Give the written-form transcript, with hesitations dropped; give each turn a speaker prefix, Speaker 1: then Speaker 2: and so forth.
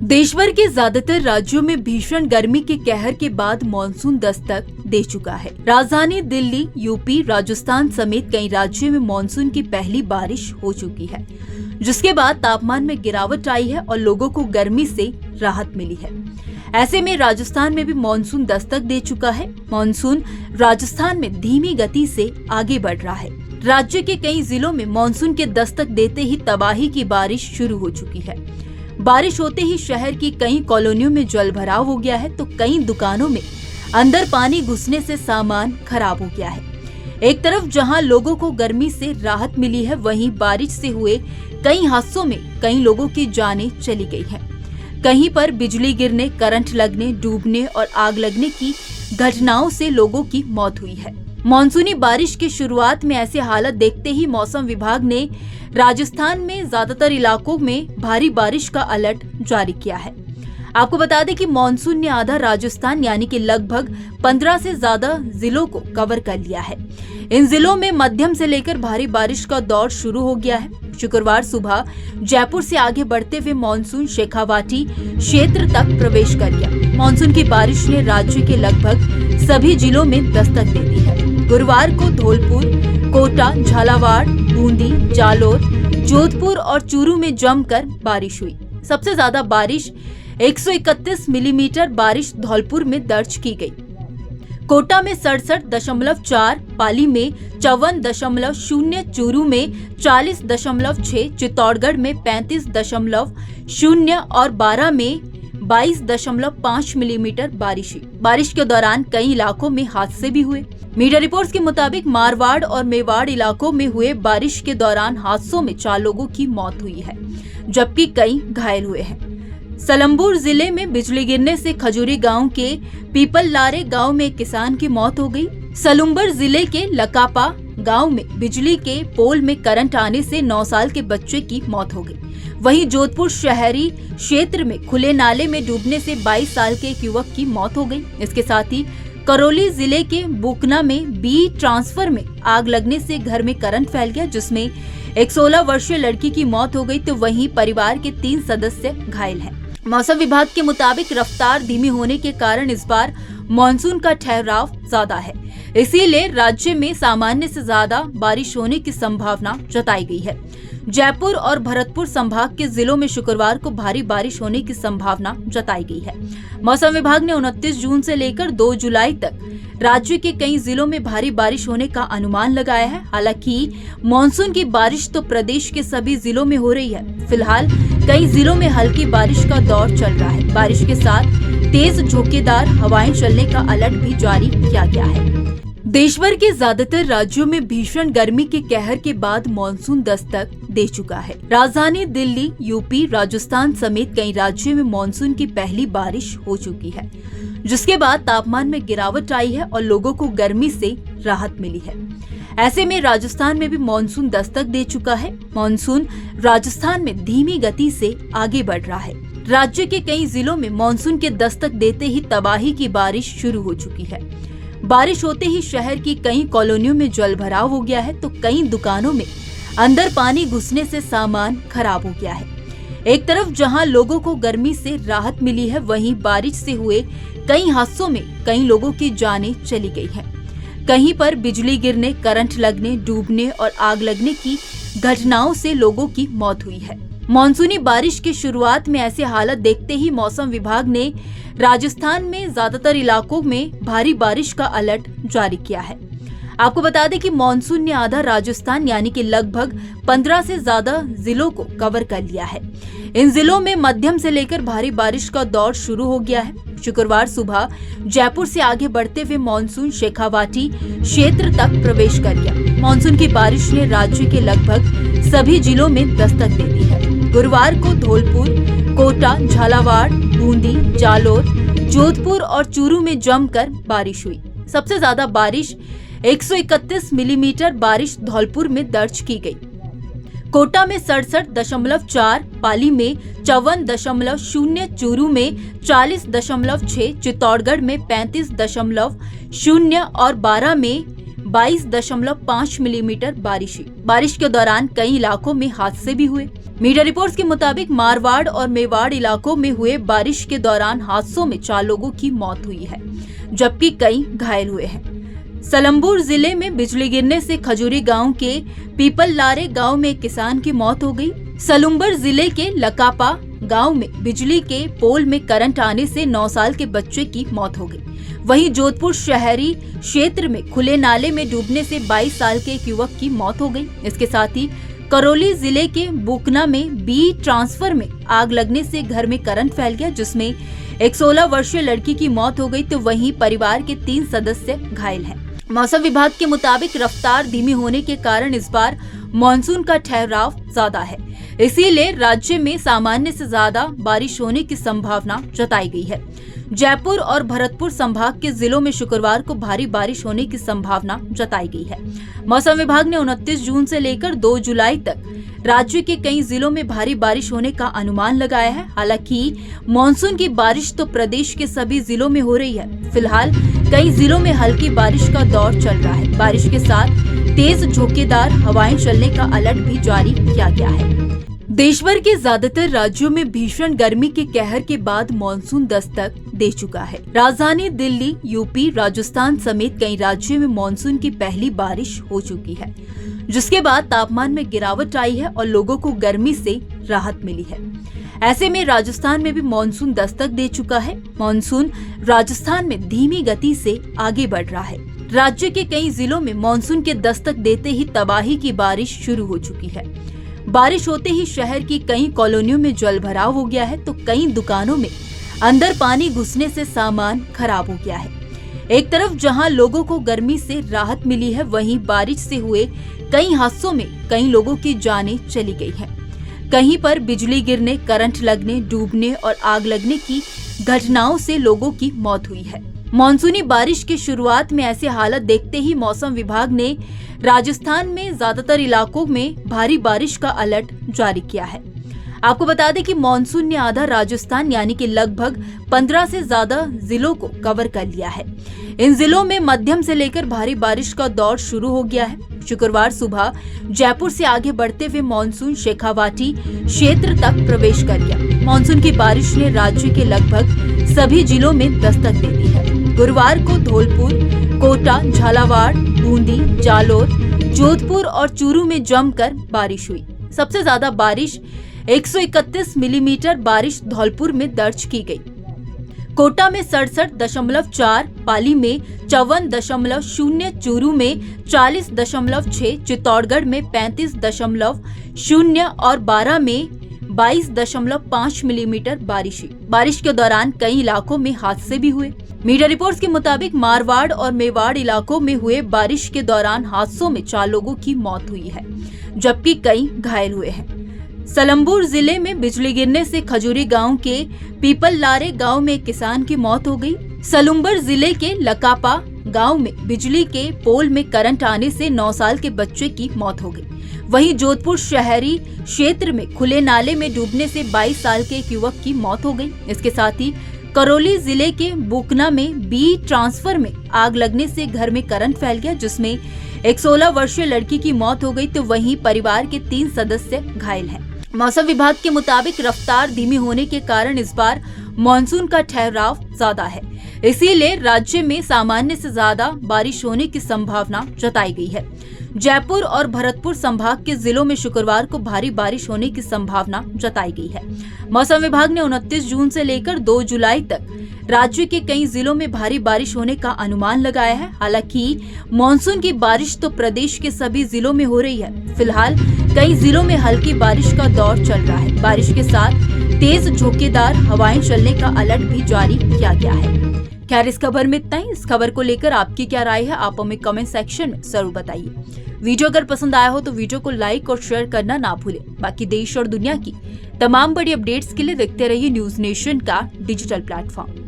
Speaker 1: देश भर के ज्यादातर राज्यों में भीषण गर्मी के कहर के बाद मानसून दस्तक दे चुका है। राजधानी दिल्ली, यूपी, राजस्थान समेत कई राज्यों में मानसून की पहली बारिश हो चुकी है, जिसके बाद तापमान में गिरावट आई है और लोगों को गर्मी से राहत मिली है। ऐसे में राजस्थान में भी मानसून दस्तक दे चुका है। मानसून राजस्थान में धीमी गति से आगे बढ़ रहा है। राज्य के कई जिलों में मानसून के दस्तक देते ही तबाही की बारिश शुरू हो चुकी है। बारिश होते ही शहर की कई कॉलोनियों में जलभराव हो गया है, तो कई दुकानों में अंदर पानी घुसने से सामान खराब हो गया है। एक तरफ जहां लोगों को गर्मी से राहत मिली है, वहीं बारिश से हुए कई हादसों में कई लोगों की जानें चली गई हैं। कहीं पर बिजली गिरने, करंट लगने, डूबने और आग लगने की घटनाओं से लोगों की मौत हुई है। मानसूनी बारिश की शुरुआत में ऐसे हालत देखते ही मौसम विभाग ने राजस्थान में ज्यादातर इलाकों में भारी बारिश का अलर्ट जारी किया है। आपको बता दें कि मानसून ने आधा राजस्थान यानी कि लगभग 15 से ज्यादा जिलों को कवर कर लिया है। इन जिलों में मध्यम से लेकर भारी बारिश का दौर शुरू हो गया है। शुक्रवार सुबह जयपुर से आगे बढ़ते हुए मानसून शेखावाटी क्षेत्र तक प्रवेश कर गया। मानसून की बारिश ने राज्य के लगभग सभी जिलों में दस्तक दे दी है। गुरुवार को धौलपुर, कोटा, झालावाड़, बूंदी, जालोर, जोधपुर और चूरू में जमकर बारिश हुई। सबसे ज्यादा बारिश 131 मिलीमीटर बारिश धौलपुर में दर्ज की गई। कोटा में 67.4, पाली में 54.0, चूरू में 40.6, चित्तौड़गढ़ में 35.0 और बारा में 22.5 मिलीमीटर बारिश हुई। बारिश के दौरान कई इलाकों में हादसे भी हुए। मीडिया रिपोर्ट्स के मुताबिक मारवाड़ और मेवाड़ इलाकों में हुए बारिश के दौरान हादसों में 4 लोगों की मौत हुई है, जबकि कई घायल हुए हैं। सलम्बुर जिले में बिजली गिरने से खजूरी गांव के पीपल लारे गांव में एक किसान की मौत हो गई। सलुम्बर जिले के लकापा गांव में बिजली के पोल में करंट आने से 9 साल के बच्चे की मौत हो गई। वहीं जोधपुर शहरी क्षेत्र में खुले नाले में डूबने से 22 साल के एक युवक की मौत हो गई। इसके साथ ही करौली जिले के बुकना में बी ट्रांसफर में आग लगने से घर में करंट फैल गया, जिसमें एक 16 वर्षीय लड़की की मौत हो गई, तो वहीं परिवार के 3 सदस्य घायल हैं। मौसम विभाग के मुताबिक रफ्तार धीमी होने के कारण इस बार मानसून का ठहराव ज्यादा है, इसीलिए राज्य में सामान्य से ज्यादा बारिश होने की संभावना जताई गई है। जयपुर और भरतपुर संभाग के जिलों में शुक्रवार को भारी बारिश होने की संभावना जताई गई है। मौसम विभाग ने 29 जून से लेकर 2 जुलाई तक राज्य के कई जिलों में भारी बारिश होने का अनुमान लगाया है। हालांकि मानसून की बारिश तो प्रदेश के सभी जिलों में हो रही है। फिलहाल कई जिलों में हल्की बारिश का दौर चल रहा है। बारिश के साथ तेज झोंकेदार हवाएं चलने का अलर्ट भी जारी किया गया है। देश भर के ज्यादातर राज्यों में भीषण गर्मी के कहर के बाद मानसून दस्तक दे चुका है। राजधानी दिल्ली, यूपी, राजस्थान समेत कई राज्यों में मानसून की पहली बारिश हो चुकी है, जिसके बाद तापमान में गिरावट आई है और लोगों को गर्मी से राहत मिली है। ऐसे में राजस्थान में भी मानसून दस्तक दे चुका है। मानसून राजस्थान में धीमी गति से आगे बढ़ रहा है। राज्य के कई जिलों में मानसून के दस्तक देते ही तबाही की बारिश शुरू हो चुकी है। बारिश होते ही शहर की कई कॉलोनियों में जलभराव हो गया है, तो कई दुकानों में अंदर पानी घुसने से सामान खराब हो गया है। एक तरफ जहां लोगों को गर्मी से राहत मिली है, वहीं बारिश से हुए कई हादसों में कई लोगों की जानें चली गई हैं। कहीं पर बिजली गिरने, करंट लगने, डूबने और आग लगने की घटनाओं से लोगों की मौत हुई है। मानसूनी बारिश की शुरुआत में ऐसे हालत देखते ही मौसम विभाग ने राजस्थान में ज्यादातर इलाकों में भारी बारिश का अलर्ट जारी किया है। आपको बता दें कि मानसून ने आधा राजस्थान यानी कि लगभग 15 से ज्यादा जिलों को कवर कर लिया है। इन जिलों में मध्यम से लेकर भारी बारिश का दौर शुरू हो गया है। शुक्रवार सुबह जयपुर से आगे बढ़ते हुए मानसून शेखावाटी क्षेत्र तक प्रवेश कर गया। मानसून की बारिश ने राज्य के लगभग सभी जिलों में दस्तक दे दी है। गुरुवार को धौलपुर, कोटा, झालावाड़, बूंदी, जालोर, जोधपुर और चूरू में जमकर बारिश हुई। सबसे ज्यादा बारिश 131 मिलीमीटर बारिश धौलपुर में दर्ज की गई। कोटा में 67.4, पाली में 54.0, चूरू में 40.6, चित्तौड़गढ़ में 35.0 और बारा में 22.5 मिलीमीटर बारिश हुई। बारिश के दौरान कई इलाकों में हादसे भी हुए। मीडिया रिपोर्ट्स के मुताबिक मारवाड़ और मेवाड़ इलाकों में हुए बारिश के दौरान हादसों में 4 लोगों की मौत हुई है, जबकि कई घायल हुए हैं। सलमपुर जिले में बिजली गिरने से खजूरी गांव के पीपल लारे गांव में एक किसान की मौत हो गई। सलुम्बर जिले के लकापा गांव में बिजली के पोल में करंट आने से 9 साल के बच्चे की मौत हो गई। वहीं जोधपुर शहरी क्षेत्र में खुले नाले में डूबने से 22 साल के एक युवक की मौत हो गई। इसके साथ ही करौली जिले के बुकना में बी ट्रांसफर में आग लगने से घर में करंट फैल गया, जिसमें एक 16 वर्षीय लड़की की मौत हो गई, तो वहीं परिवार के 3 सदस्य घायल हैं। मौसम विभाग के मुताबिक रफ्तार धीमी होने के कारण इस बार मानसून का ठहराव ज्यादा है, इसीलिए राज्य में सामान्य से ज्यादा बारिश होने की संभावना जताई गई है। जयपुर और भरतपुर संभाग के जिलों में शुक्रवार को भारी बारिश होने की संभावना जताई गई है। मौसम विभाग ने 29 जून से लेकर 2 जुलाई तक राज्य के कई जिलों में भारी बारिश होने का अनुमान लगाया है। हालांकि मानसून की बारिश तो प्रदेश के सभी जिलों में हो रही है। फिलहाल कई जिलों में हल्की बारिश का दौर चल रहा है। बारिश के साथ तेज झोंकेदार हवाएं चलने का अलर्ट भी जारी किया गया है। देश भर के ज्यादातर राज्यों में भीषण गर्मी के कहर के बाद मानसून दस्तक दे चुका है। राजधानी दिल्ली, यूपी, राजस्थान समेत कई राज्यों में मानसून की पहली बारिश हो चुकी है, जिसके बाद तापमान में गिरावट आई है और लोगों को गर्मी से राहत मिली है। ऐसे में राजस्थान में भी मानसून दस्तक दे चुका है। मानसून राजस्थान में धीमी गति से आगे बढ़ रहा है। राज्य के कई जिलों में मानसून के दस्तक देते ही तबाही की बारिश शुरू हो चुकी है। बारिश होते ही शहर की कई कॉलोनियों में जलभराव हो गया है, तो कई दुकानों में अंदर पानी घुसने से सामान खराब हो गया है। एक तरफ जहां लोगों को गर्मी से राहत मिली है, वहीं बारिश से हुए कई हादसों में कई लोगों की जानें चली गई हैं। कहीं पर बिजली गिरने, करंट लगने, डूबने और आग लगने की घटनाओं से लोगों की मौत हुई है। मानसूनी बारिश की शुरुआत में ऐसी हालत देखते ही मौसम विभाग ने राजस्थान में ज्यादातर इलाकों में भारी बारिश का अलर्ट जारी किया है। आपको बता दें कि मानसून ने आधा राजस्थान यानी कि लगभग 15 से ज्यादा जिलों को कवर कर लिया है। इन जिलों में मध्यम से लेकर भारी बारिश का दौर शुरू हो गया है। शुक्रवार सुबह जयपुर से आगे बढ़ते हुए मानसून शेखावाटी क्षेत्र तक प्रवेश कर गया। मानसून की बारिश ने राज्य के लगभग सभी जिलों में दस्तक दे दी है। गुरुवार को धौलपुर, कोटा, झालावाड़, बूंदी, जालोर, जोधपुर और चूरू में जमकर बारिश हुई। सबसे ज्यादा बारिश 131 मिलीमीटर बारिश धौलपुर में दर्ज की गई। कोटा में 67.4, पाली में 54.0, चूरू में 40.6, चित्तौड़गढ़ में 35.0 और बारां में 22.5 मिलीमीटर बारिश हुई। बारिश के दौरान कई इलाकों में हादसे भी हुए। मीडिया रिपोर्ट्स के मुताबिक मारवाड़ और मेवाड़ इलाकों में हुए बारिश के दौरान हादसों में 4 लोगों की मौत हुई है, जबकि कई घायल हुए हैं। सलमपुर जिले में बिजली गिरने से खजूरी गांव के पीपल लारे गांव में एक किसान की मौत हो गई। सलुम्बर जिले के लकापा गांव में बिजली के पोल में करंट आने से 9 साल के बच्चे की मौत हो गई। वहीं जोधपुर शहरी क्षेत्र में खुले नाले में डूबने से 22 साल के एक युवक की मौत हो गई। इसके साथ ही करौली जिले के बुकना में बी ट्रांसफर में आग लगने से घर में करंट फैल गया, जिसमें एक 16 वर्षीय लड़की की मौत हो गई, तो वहीं परिवार के 3 सदस्य घायल हैं। मौसम विभाग के मुताबिक रफ्तार धीमी होने के कारण इस बार मानसून का ठहराव ज्यादा है, इसीलिए राज्य में सामान्य से ज्यादा बारिश होने की संभावना जताई गई है। जयपुर और भरतपुर संभाग के जिलों में शुक्रवार को भारी बारिश होने की संभावना जताई गई है। मौसम विभाग ने 29 जून से लेकर 2 जुलाई तक राज्य के कई जिलों में भारी बारिश होने का अनुमान लगाया है। हालांकि मानसून की बारिश तो प्रदेश के सभी जिलों में हो रही है। फिलहाल कई जिलों में हल्की बारिश का दौर चल रहा है। बारिश के साथ तेज झोंकेदार हवाएं चलने का अलर्ट भी जारी किया गया है। खैर, इस खबर में इतना ही। इस खबर को लेकर आपकी क्या राय है, आप हमें कमेंट सेक्शन में जरूर बताइए। वीडियो अगर पसंद आया हो तो वीडियो को लाइक और शेयर करना ना भूलें। बाकी देश और दुनिया की तमाम बड़ी अपडेट्स के लिए देखते रहिए न्यूज नेशन का डिजिटल प्लेटफॉर्म।